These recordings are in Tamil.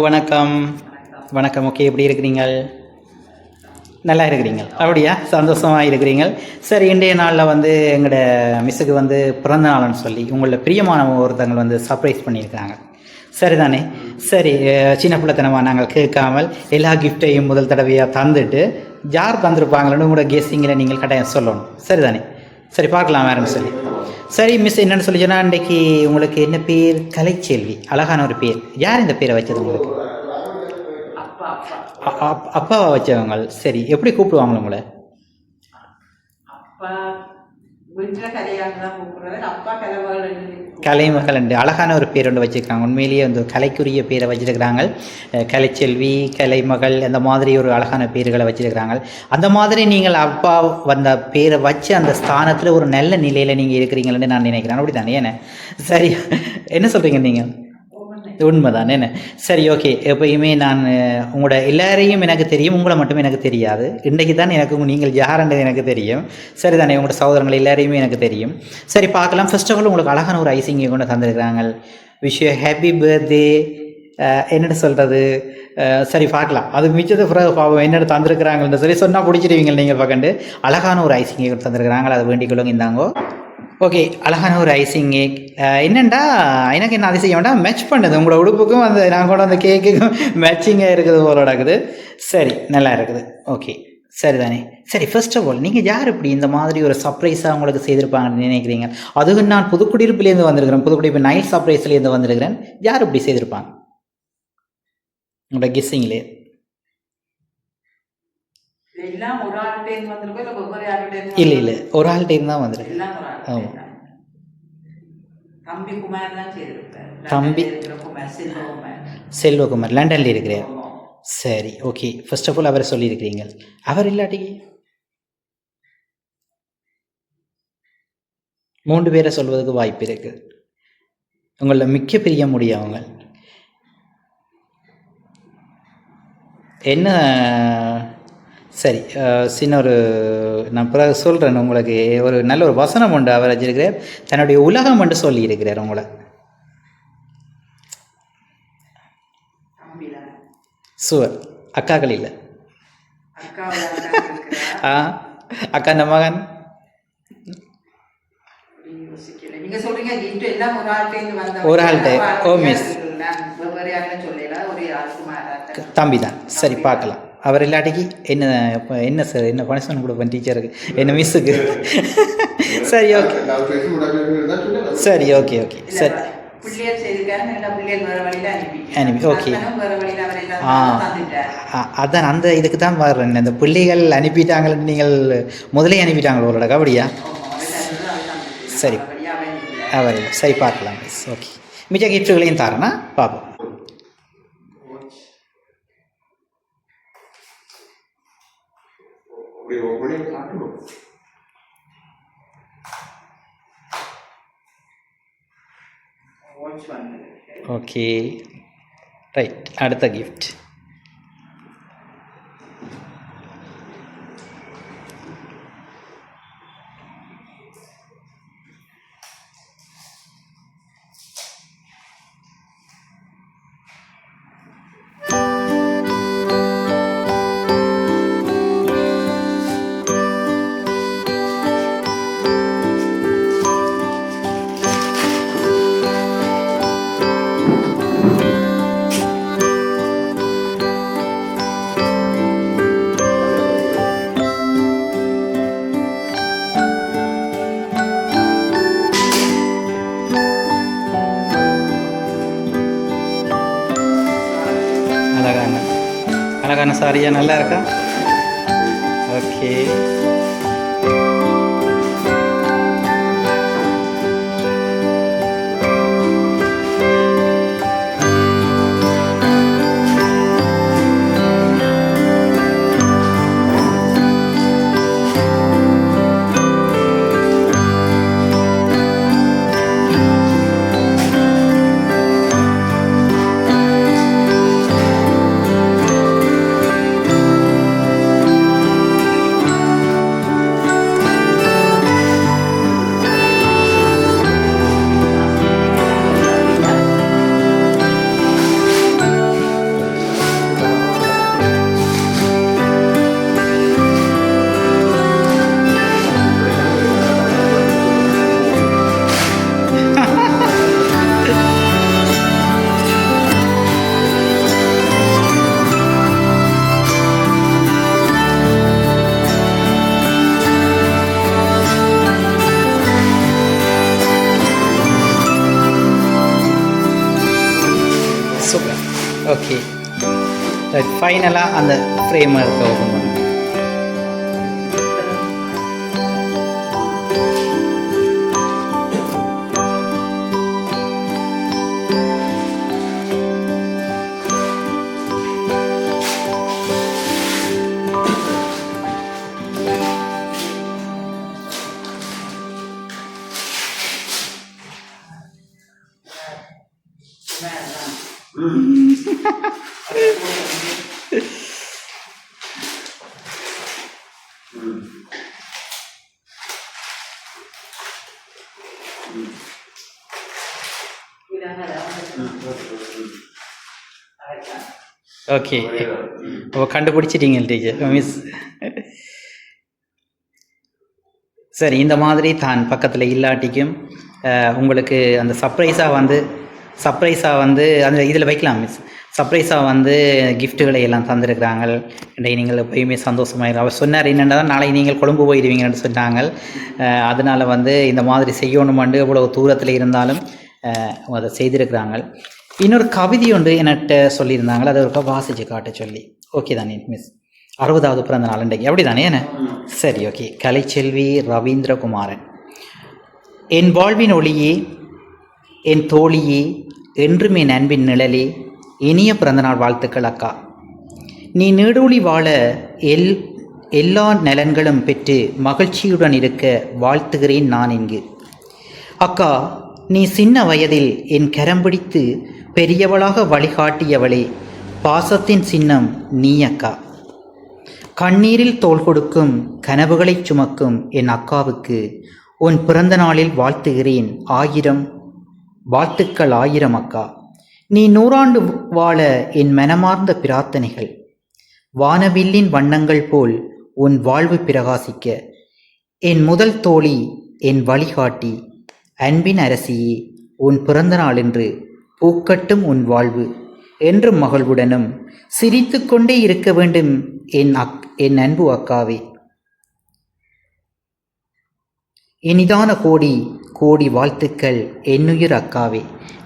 வணக்கம். வணக்கம். ஓகே. எப்படி இருக்கிறீங்கள்? நல்லா இருக்கிறீங்க. அப்படியா? சந்தோஷமாக இருக்கிறீங்கள். சரி, இன்றைய நாளில் எங்களோட மிஸ்ஸுக்கு பிறந்த நாள்னு சொல்லி உங்களோட பிரியமான ஒருத்தவங்க சர்ப்ரைஸ் பண்ணியிருக்கிறாங்க. சரிதானே? சரி, சின்ன பிள்ளைத்தனமாக நாங்கள் கேட்காமல் எல்லா கிஃப்டையும் முதல் தடவையாக தந்துட்டு யார் தந்துருப்பாங்களன்னு உங்களோட கெஸ்ஸிங்கில் நீங்கள் கட்டாயம் சொல்லணும். சரிதானே? சரி, பார்க்கலாம் வேறுன்னு சொல்லி. சரி மிஸ், என்னென்னு சொல்லி சொன்னால் இன்றைக்கி உங்களுக்கு என்ன பேர்? கலைச்செல்வி. அழகான ஒரு பேர். யார் இந்த பேரை வச்சது உங்களுக்கு? அப்பாவா வச்சவங்க? சரி, எப்படி கூப்பிடுவாங்க உங்களை? கலைமகள் என்று அழகான ஒரு பேர் ஒன்று வச்சுருக்காங்க. உண்மையிலேயே கலைக்குரிய பேரை வச்சிருக்கிறாங்க. கலைச்செல்வி, கலைமகள், அந்த மாதிரி ஒரு அழகான பேர்களை வச்சிருக்கிறாங்க. அந்த மாதிரி நீங்கள் அப்பா வந்த பேரை வச்சு அந்த ஸ்தானத்தில் ஒரு நல்ல நிலையில் நீங்கள் இருக்கிறீங்களன்னு நான் நினைக்கிறேன். அப்படி தானே? என்ன சரி, என்ன சொல்கிறீங்க நீங்கள்? உண்மைதான் என்ன? சரி, ஓகே. எப்பயுமே நான் உங்களோட எல்லாரையும் எனக்கு தெரியும், உங்களை மட்டும் எனக்கு தெரியாது. இன்றைக்கு தான் எனக்கு நீங்கள் யாருன்றது எனக்கு தெரியும். சரி தானே? உங்களோட சகோதரங்கள் எல்லாரையுமே எனக்கு தெரியும். சரி, பார்க்கலாம். ஃபர்ஸ்ட் ஆஃப் ஆல் உங்களுக்கு அழகான ஒரு ஐசிங்கை கொண்டு தந்துருக்கிறாங்க. Wish you happy birthday. என்னென்னு சொல்கிறது? சரி, பார்க்கலாம். அதுக்கு மிச்சத்தை பிறகு பாவம் என்னென்னு தந்துருக்குறாங்கன்னு சொல்லி சொன்னால் பிடிச்சிடுவீங்க நீங்கள் பார்க்கண்டு. அழகான ஒரு ஐசிங்கை கொண்டு தந்துருக்குறாங்க. அதை வேண்டிக் கொள்ளுங்க. இந்தாங்கோ. ஓகே, அழகான ஒரு ஐசிங் கேக். என்னென்னா எனக்கு என்ன அதிசயம் வேண்டாம், மேட்ச் பண்ணுது உங்களோட உடுப்புக்கும் நான் கூட அந்த கேக்குக்கும் மேட்சிங்காக இருக்குது போல நடக்குது. சரி, நல்லா இருக்குது. ஓகே, சரி தானே? சரி, ஃபர்ஸ்ட் ஆஃப் ஆல் நீங்கள் யார் இப்படி இந்த மாதிரி ஒரு சர்ப்ரைஸாக உங்களுக்கு செய்திருப்பாங்கன்னு நினைக்கிறீங்க? அதுவும் நான் புதுக்குடியிருப்புலேருந்து வந்திருக்கிறேன். புதுக்குடியிருப்பு நைட் சர்ப்ரைஸ்லேருந்து வந்திருக்கிறேன். யார் இப்படி செய்திருப்பாங்க உங்களோட கெஸ்ஸிங்லே? இல்லை இல்லை, ஒரு ஆள்கிட்ட தான் வந்திருக்கு. ஆமாம், தம்பி செல்வகுமார் லண்டனில் இருக்கிறார். சரி, ஓகே. ஃபர்ஸ்ட் ஆஃப் ஆல் அவரை சொல்லியிருக்கிறீங்க. அவர் இல்லாட்டிக்கு 3 பேரை சொல்வதற்கு வாய்ப்பு இருக்கு. உங்கள மிக்க பிரிய முடியும் அவங்க. என்ன? சரி, சின்ன ஒரு நான் பிறகு சொல்கிறேன் உங்களுக்கு. ஒரு நல்ல ஒரு வசனம் உண்டு அவர் வச்சிருக்கிறார். தன்னுடைய உலகம் என்று சொல்லியிருக்கிறார் உங்களை. சுவர் அக்காக்கள் இல்லை. அக்கா அந்த மகன் ஒரு ஆள்கிட்ட. ஓ மிஸ், தம்பி தான். சரி, பார்க்கலாம். அவர் இல்லாட்டிக்கு என்ன சார், என்ன பனிஷ்மெண்ட் கொடுப்பேன் டீச்சருக்கு, என்ன மிஸ்ஸுக்கு? சரி, ஓகே. சரி, ஓகே ஓகே. சரி, அனுப்பி ஓகே. அதான் அந்த இதுக்கு தான் வர்றேன். இந்த பிள்ளைகள் அனுப்பிட்டாங்கன்னு நீங்கள் முதலே அனுப்பிட்டாங்களோ ஒரு கபடியா? சரி, அவர் சரி, பார்க்கலாம் மிஸ். ஓகே, மிச்ச கிஃப்ட்டுகளையும் தரேன்னா பார்ப்போம். Okay, right. அடுத்த கிஃப்ட். அழகான சாரியா? நல்லா இருக்கா? ஓகே. ஓகே ஃபைனலாக அந்த ஃப்ரேம் எடுத்து ஓப்பன் பண்ணுங்க. ஓகே ஓ கண்டுபிடிச்சிட்டீங்க டீச்சர் மிஸ். சரி, இந்த மாதிரி தான் பக்கத்தில் இல்லாட்டிக்கும் உங்களுக்கு அந்த சர்ப்ரைஸாக வந்து அந்த இதில் வைக்கலாம் மிஸ். சர்ப்ரைஸாக வந்து கிஃப்ட்டுகளை எல்லாம் தந்திருக்கிறாங்க. இன்றைக்கு நீங்கள் எப்பயுமே சந்தோஷமாக அவர் சொன்னார் என்னென்னா நாளைக்கு நீங்கள் கொழும்பு போயிடுவீங்கன்னு சொன்னாங்க. அதனால் வந்து இந்த மாதிரி செய்யணுமெண்டு எவ்வளோ தூரத்தில் இருந்தாலும் அதை செய்திருக்கிறாங்க. இன்னொரு கவிதை ஒன்று என்கிட்ட சொல்லியிருந்தாங்க, அதை ஒரு வாசிச்சு காட்ட சொல்லி. ஓகே தானே மிஸ்? 60வது பிறந்த நாள் இன்றைக்கு அப்படி தானே என்ன? சரி, ஓகே. கலைச்செல்வி ரவீந்திரகுமாரன். என் வாழ்வின் ஒளியே, என் தோழியே, என்றும் என் அன்பின் நிழலே, இனிய பிறந்தநாள் வாழ்த்துக்கள் அக்கா. நீ நீடூழி வாழ எல்லா நலன்களும் பெற்று மகிழ்ச்சியுடன் இருக்க வாழ்த்துகிறேன் நான் இங்கு. அக்கா, நீ சின்ன வயதில் என் கரம் பிடித்து பெரியவளாக வழிகாட்டியவளே, பாசத்தின் சின்னம் நீ அக்கா. கண்ணீரில் தோள் கொடுக்கும் கனவுகளை சுமக்கும் என் அக்காவுக்கு உன் பிறந்த நாளில் வாழ்த்துகிறேன் 1000 வாழ்த்துக்கள் 1000 அக்கா. நீ 100 ஆண்டு வாழ என் மனமார்ந்த பிரார்த்தனைகள். வானவில்லின் வண்ணங்கள் போல் உன் வாழ்வு பிரகாசிக்க. என் முதல் தோழி, என் வழிகாட்டி, அன்பின் அரசியே, உன் பிறந்த நாள் என்று பூக்கட்டும் உன் வாழ்வு என்றும் மகிழ்வுடனும் சிரித்து கொண்டே இருக்க வேண்டும் என் அன்பு அக்காவே. இனிதான கோடி கோடி வாழ்த்துக்கள் என்னுயிர் அக்காவே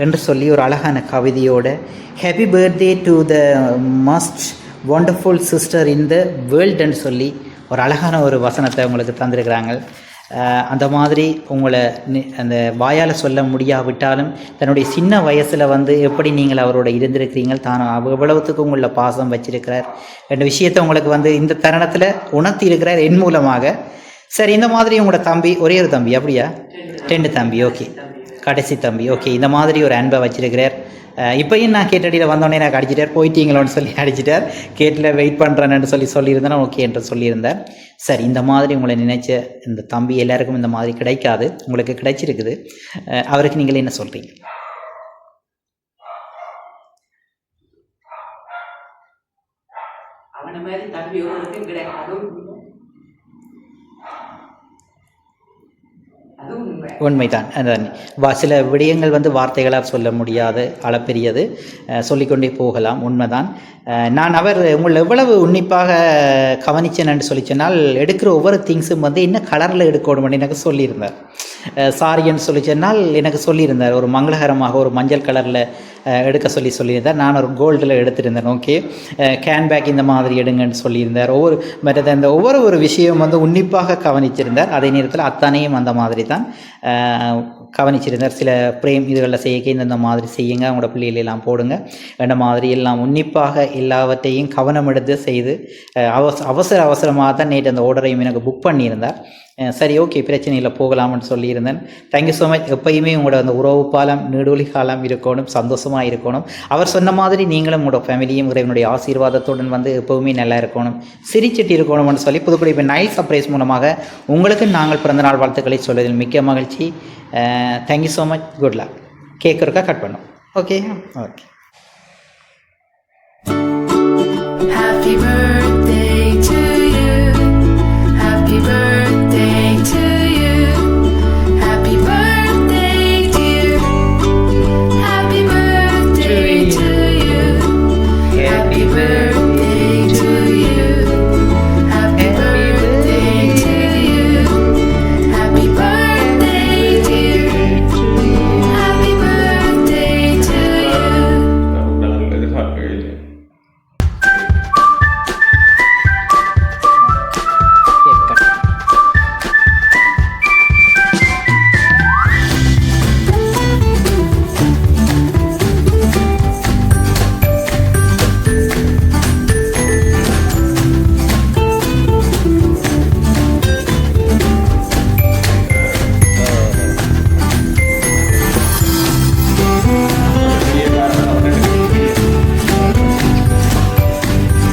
என்று சொல்லி ஒரு அழகான கவிதையோட happy birthday to the most wonderful sister in the வேர்ல்டுன்னு சொல்லி ஒரு அழகான ஒரு வசனத்தை உங்களுக்கு தந்திருக்கிறாங்க. அந்த மாதிரி உங்களை அந்த வாயால் சொல்ல முடியாவிட்டாலும் தன்னுடைய சின்ன வயசில் வந்து எப்படி நீங்கள் அவரோட இருந்திருக்கிறீங்க, தான் எவ்வளவுத்துக்கு உங்கள பாசம் வச்சிருக்கிறார் என்ற விஷயத்தை உங்களுக்கு வந்து இந்த தருணத்தில் உணர்த்தி இருக்கிறார் என் மூலமாக. சரி, இந்த மாதிரி உங்களோட தம்பி, ஒரே ஒரு தம்பி அப்படியா? 2 தம்பி. ஓகே, கடைசி தம்பி. ஓகே, இந்த மாதிரி ஒரு அன்பை வச்சிருக்கிறார். இப்போயும் நான் கேட்டடியில் வந்தோடனே எனக்கு அடிச்சிட்டார், போயிட்டீங்களோன்னு சொல்லி அடிச்சிட்டார். கேட்டில் வெயிட் பண்ணுறேன்னு சொல்லியிருந்தேன். ஓகே என்று சொல்லியிருந்தார். சரி, இந்த மாதிரி உங்களை நினைச்ச இந்த தம்பி எல்லாருக்கும் இந்த மாதிரி கிடைக்காது, உங்களுக்கு கிடைச்சிருக்குது. அவருக்கு நீங்கள் என்ன சொல்கிறீங்க? அவனை மாதிரி தம்பி கிடைக்காது. உண்மைதான். சில விடயங்கள் வந்து வார்த்தைகளால் சொல்ல முடியாது, அளப்பெரியது, சொல்லிக்கொண்டே போகலாம். உண்மைதான். நான் உங்களை எவ்வளவு உன்னிப்பாக கவனிச்சேன்னு சொல்லி சொன்னால், எடுக்கிற ஒவ்வொரு திங்ஸும் வந்து என்ன கலரில் எடுக்கணும்னு எனக்கு சொல்லியிருந்தார். சாரியன்னு சொல்லி சொன்னால் எனக்கு சொல்லியிருந்தார், ஒரு மங்களகரமாக ஒரு மஞ்சள் கலரில் எடுக்க சொல்லியிருந்தார். நான் ஒரு கோல்டில் எடுத்திருந்தேன். ஓகே, கேன்பேக் இந்த மாதிரி எடுங்கன்னு சொல்லியிருந்தார். ஒவ்வொரு விஷயம் வந்து உன்னிப்பாக கவனிச்சிருந்தார். அதே நேரத்தில் அத்தனையும் அந்த மாதிரி தான் கவனிச்சிருந்தார். சில பிரேம் இதுகளில் செய்ய இந்த மாதிரி செய்யுங்க, அவங்களோட பிள்ளைகளெல்லாம் போடுங்க என்ற மாதிரி எல்லாம் உன்னிப்பாக எல்லாவற்றையும் கவனம் எடுத்து செய்து அவசரமாக தான் நேற்று அந்த ஆர்டரையும் எனக்கு புக் பண்ணியிருந்தார். சரி, ஓகே, பிரச்சனை இல்லை, போகலாம்னு சொல்லியிருந்தேன். Thank you so much. எப்பயுமே உங்களோட அந்த உறவு பாலம் நீடூழி காலம் இருக்கணும், சந்தோஷமாக இருக்கணும். அவர் சொன்ன மாதிரி நீங்களும் உங்களோட ஃபேமிலியும் இறைவனுடைய ஆசீர்வாதத்துடன் வந்து எப்போவுமே நல்லா இருக்கணும், சிரிச்சிட்டு இருக்கணும்னு சொல்லி புதுக்குடி இப்போ நைல் சர்ப்ரைஸ் மூலமாக உங்களுக்கு நாங்கள் பிறந்தநாள் வாழ்த்துக்களை சொல்வதில் மிக்க மகிழ்ச்சி. Thank you so much. Good luck. Cake இருக்கா கட் பண்ணோம். Okay okay. Happy birthday to you. Happy birthday to you. Happy birthday dear. Happy birthday to you. Happy birthday to you. Happy birthday to you. Happy birthday dear. Happy birthday to you.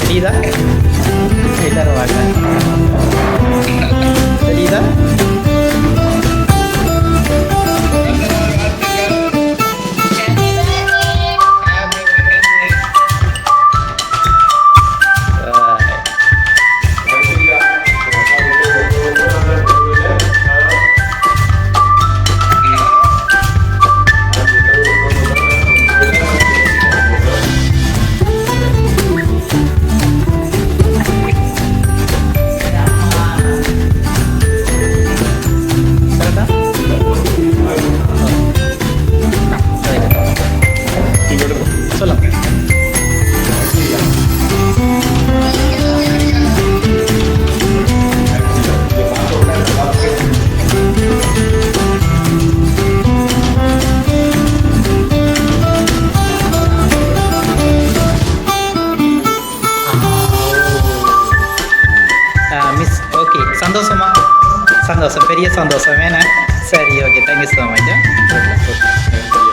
தெரியுதா எல்லாரும் வாங்க தெரியுதா சொல்லுங்க மிஸ் ஓகே சந்தோஷமா சந்தோஷம் பெரிய சந்தோஷம் வேணா சரி ஓகே தேங்க்யூ ஸோ மச்